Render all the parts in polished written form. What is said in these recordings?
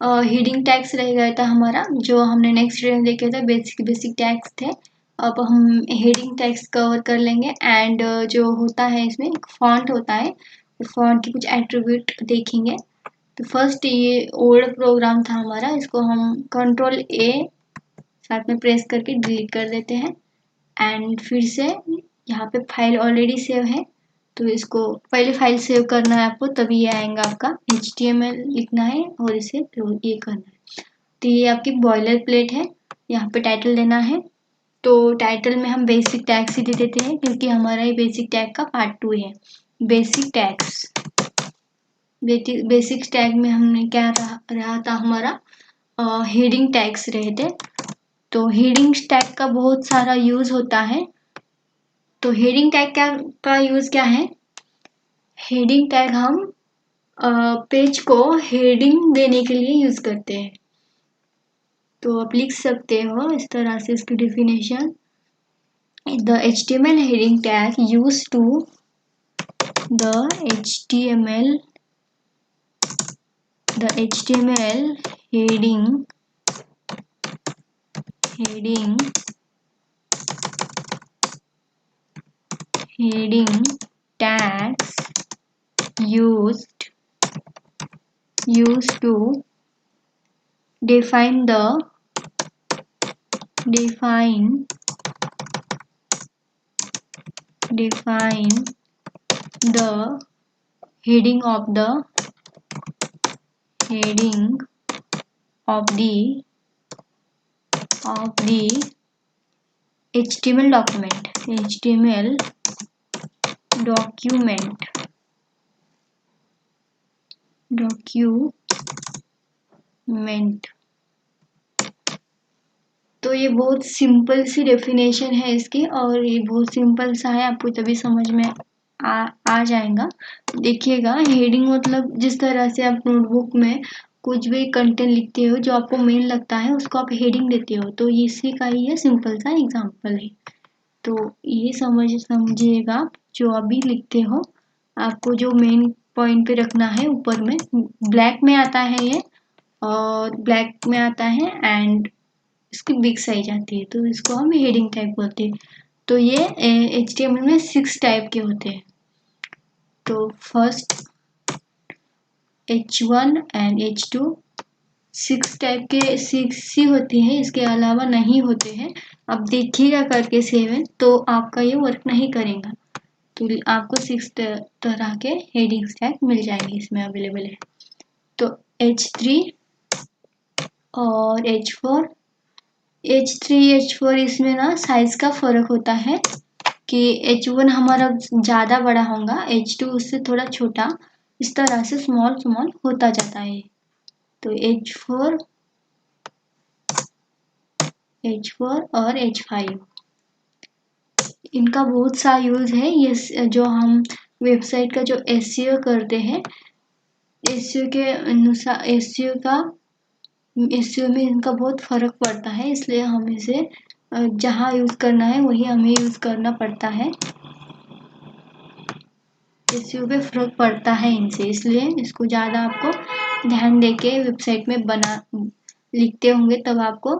Heading tags रह गया था हमारा, जो हमने नेक्स्ट वीडियो में देखे थे, बेसिक टैग्स थे। अब हम हेडिंग टैग्स कवर कर लेंगे। एंड जो होता है इसमें एक फॉन्ट होता है, फॉन्ट के कुछ एट्रीब्यूट देखेंगे। तो फर्स्ट ये ओल्ड प्रोग्राम था हमारा, इसको हम कंट्रोल ए साथ में प्रेस करके डिलीट कर देते हैं। एंड फिर से यहाँ पे फाइल ऑलरेडी सेव है, तो इसको पहले फाइल सेव करना है आपको, तभी ये आएगा। आपका HTML लिखना है और इसे ये करना है। तो ये आपकी बॉयलर प्लेट है, यहाँ पे टाइटल देना है। तो टाइटल में हम बेसिक टैग्स ही दे देते हैं, क्योंकि हमारा ये बेसिक टैग का पार्ट 2 है। बेसिक टैग्स, बेसिक टैग में हमने क्या रहा था हमारा, हेडिंग टैग्स रहे थे। तो हेडिंग टैग का बहुत सारा यूज होता है। तो हेडिंग टैग का यूज क्या है? हेडिंग टैग हम पेज को हेडिंग देने के लिए यूज करते हैं। तो आप लिख सकते हो इस तरह से इसकी definition, the HTML heading tag used to the HTML heading tags used to define the heading of the HTML document तो ये बहुत सिंपल सी डेफिनेशन है इसकी, और ये बहुत सिंपल सा है, आपको तभी समझ में आ जाएगा। देखिएगा, हेडिंग मतलब जिस तरह से आप नोटबुक में कुछ भी कंटेंट लिखते हो, जो आपको मेन लगता है उसको आप हेडिंग देते हो, तो इसी का ही ये सिंपल सा एग्जांपल है। तो ये समझिएगा, जो अभी लिखते हो आपको जो मेन पॉइंट पे रखना है, ऊपर में ब्लैक में आता है ये, और ब्लैक में आता है एंड इसकी बिग साइज आती है, तो इसको हम हेडिंग टाइप बोलते हैं। तो ये HTML में 6 टाइप के होते हैं। तो first H1 and H2 6 type के 6 ही होती है, इसके अलावा नहीं होते हैं। अब देखिएगा करके 7, तो आपका ये वर्क नहीं करेगा। तो आपको 6 तरह के हेडिंग टैग मिल जाएंगे, इसमें अवेलेबल है। तो H3 और H4 इसमें ना साइज का फर्क होता है, कि H1 हमारा ज़्यादा बड़ा होगा, H2 उससे थोड़ा छोटा, इस तरह से स्मॉल होता जाता है। तो H4 और H5 इनका बहुत सा यूज है। ये जो हम वेबसाइट का जो SEO करते हैं, SEO के अनुसार SEO में इनका बहुत फर्क पड़ता है, इसलिए हम इसे जहाँ यूज करना है वही हमें यूज करना पड़ता है। SEO पे फर्क पड़ता है इनसे, इसलिए इसको ज़्यादा आपको ध्यान देके वेबसाइट में लिखते होंगे, तब आपको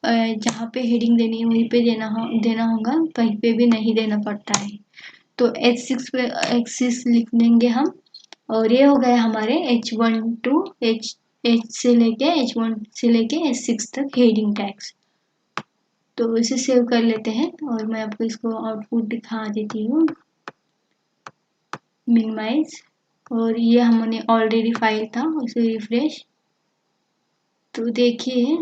जहाँ पे हेडिंग देनी है वहीं पे देना होगा, कहीं पे भी नहीं देना पड़ता है। तो H6 लिख देंगे हम, और ये हो गए हमारे H1 to H से लेके H1 से लेके H6 तक हेडिंग टैग्स। तो इसे सेव कर लेते हैं, और मैं आपको इसको आउटपुट दिखा देती हूँ, मिनिमाइज। और ये हमने ऑलरेडी फाइल था, उसे रिफ्रेश। तो देखिए,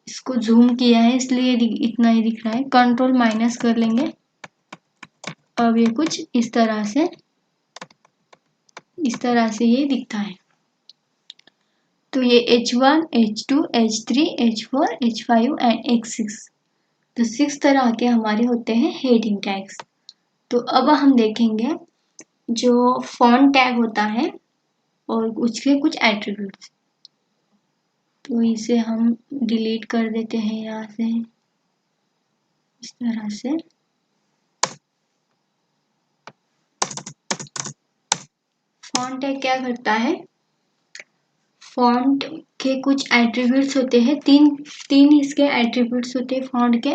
इसको जूम किया है इसलिए इतना ही दिख रहा है। कंट्रोल माइनस कर लेंगे, अब ये कुछ इस तरह से ये दिखता है। तो ये H1, H2, H3, H4, H5 and H6, तो 6 तरह के हमारे होते हैं हेडिंग टैग्स। तो अब हम देखेंगे जो फॉन्ट टैग होता है और उसके कुछ एट्रीब्यूट्स। तो इसे हम डिलीट कर देते हैं यहाँ से, इस तरह से। फॉन्ट टैग क्या करता है? फॉन्ट के कुछ एट्रीब्यूट्स होते हैं, तीन इसके एट्रीब्यूट्स होते हैं फॉन्ट के।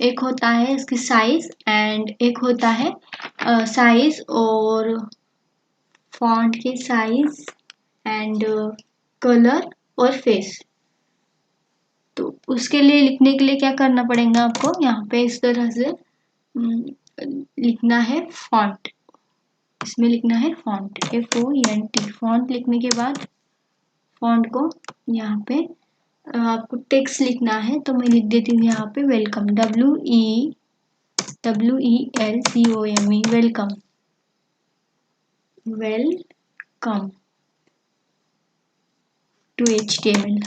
एक होता है इसकी साइज एंड एक होता है साइज और फॉन्ट के साइज एंड कलर और फेस। तो उसके लिए लिखने के लिए क्या करना पड़ेगा आपको, यहाँ पे इस तरह से लिखना है फॉन्ट। इसमें लिखना है फॉन्ट, FONT। फॉन्ट लिखने के बाद फॉन्ट को यहाँ पे आपको टेक्स्ट लिखना है, तो मैं लिख देती हूँ यहाँ पे welcome, WELCOME, welcome, welcome to HTML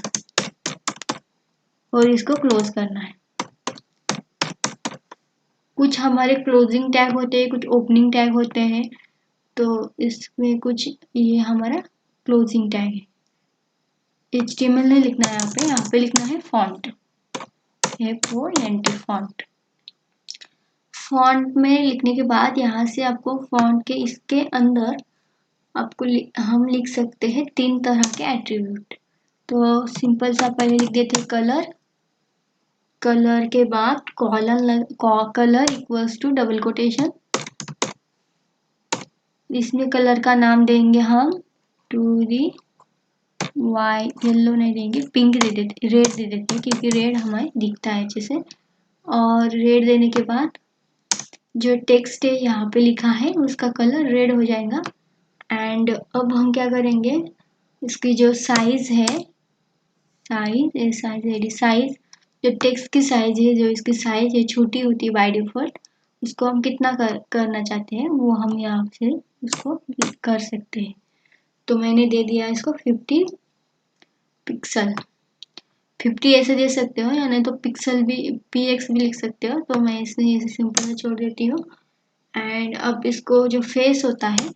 और इसको क्लोज करना है। कुछ हमारे क्लोजिंग टैग होते हैं, कुछ ओपनिंग टैग होते हैं, तो इसमें कुछ ये हमारा क्लोजिंग टैग है। HTML नहीं लिखना है यहाँ पे लिखना है फॉन्ट, FONT, फॉन्ट। फॉन्ट में लिखने के बाद यहाँ से आपको फॉन्ट के इसके अंदर आपको हम लिख सकते हैं 3 तरह के एट्रीब्यूट। तो सिंपल सा पहले लिख देते हैं कलर, कलर के बाद colon, colour equals to double quotation, इसमें कलर का नाम देंगे हम टू दी वाई, येलो नहीं देंगे, पिंक दे देते, रेड दे देते हैं क्योंकि रेड हमें दिखता है अच्छे से। और रेड देने के बाद जो टेक्स्ट है यहाँ पे लिखा है उसका कलर रेड हो जाएगा। एंड अब हम क्या करेंगे, इसकी जो साइज है, साइज जो टेक्स्ट की साइज है, जो इसकी साइज है छोटी होती है बाय डिफॉल्ट, उसको हम कितना करना चाहते हैं वो हम यहाँ से उसको कर सकते हैं। तो मैंने दे दिया इसको 50 पिक्सल, 50 ऐसे दे सकते हो या नहीं तो पिक्सल भी PX भी लिख सकते हो, तो मैं इसमें ऐसे सिंपल से छोड़ देती हूँ। एंड अब इसको जो फेस होता है,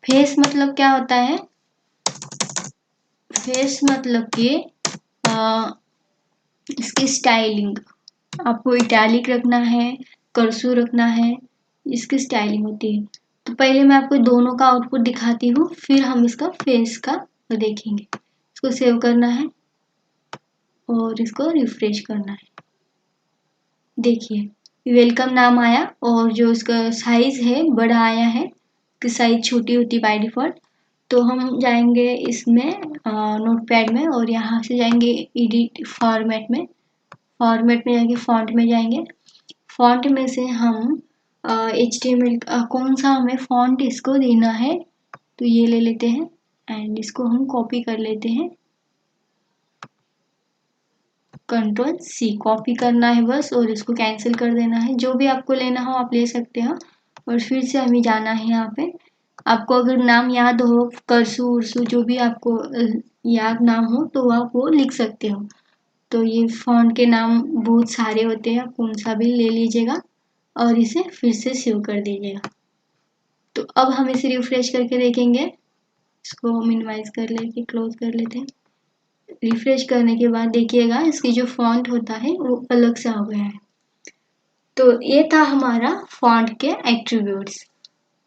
फेस मतलब क्या होता है, फेस मतलब कि इसकी स्टाइलिंग, आपको इटैलिक रखना है, कर्सर रखना है, इसकी स्टाइलिंग होती है। तो पहले मैं आपको दोनों का आउटपुट दिखाती हूँ, फिर हम इसका फेस का देखेंगे। इसको सेव करना है और इसको रिफ्रेश करना है। देखिए वेलकम नाम आया और जो इसका साइज है बड़ा आया है, कि साइज छोटी होती बाय डिफॉल्ट। तो हम जाएंगे इसमें नोटपैड में और यहाँ से जाएंगे एडिट फॉर्मेट में, जाएंगे फॉन्ट में जाएंगे, फॉन्ट में से हम HTML कौन सा हमें फॉन्ट इसको देना है तो ये ले लेते हैं एंड इसको हम कॉपी कर लेते हैं, Ctrl+C कॉपी करना है बस और इसको कैंसिल कर देना है। जो भी आपको लेना हो आप ले सकते हो और फिर से हमें जाना है यहाँ पे। आपको अगर नाम याद हो, करसू उर्सू जो भी आपको याद नाम हो तो आप वो लिख सकते हो। तो ये फॉन्ट के नाम बहुत सारे होते हैं, आप कौन सा भी ले लीजिएगा और इसे फिर से सेव कर दीजिएगा। तो अब हम इसे रिफ्रेश करके देखेंगे, इसको मिनिमाइज कर लेके क्लोज कर लेते हैं। रिफ्रेश करने के बाद देखिएगा इसकी जो फॉन्ट होता है वो अलग सा हो गया है। तो ये था हमारा फॉन्ट के एट्रीब्यूट्स।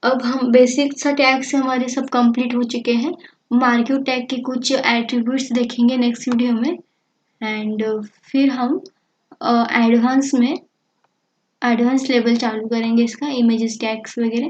अब हम बेसिक सा टैग से हमारे सब कंप्लीट हो चुके हैं। मार्क्यू टैग के कुछ एट्रीब्यूट्स देखेंगे नेक्स्ट वीडियो में एंड फिर हम एडवांस लेवल चालू करेंगे इसका, इमेजेस टैग्स वगैरह।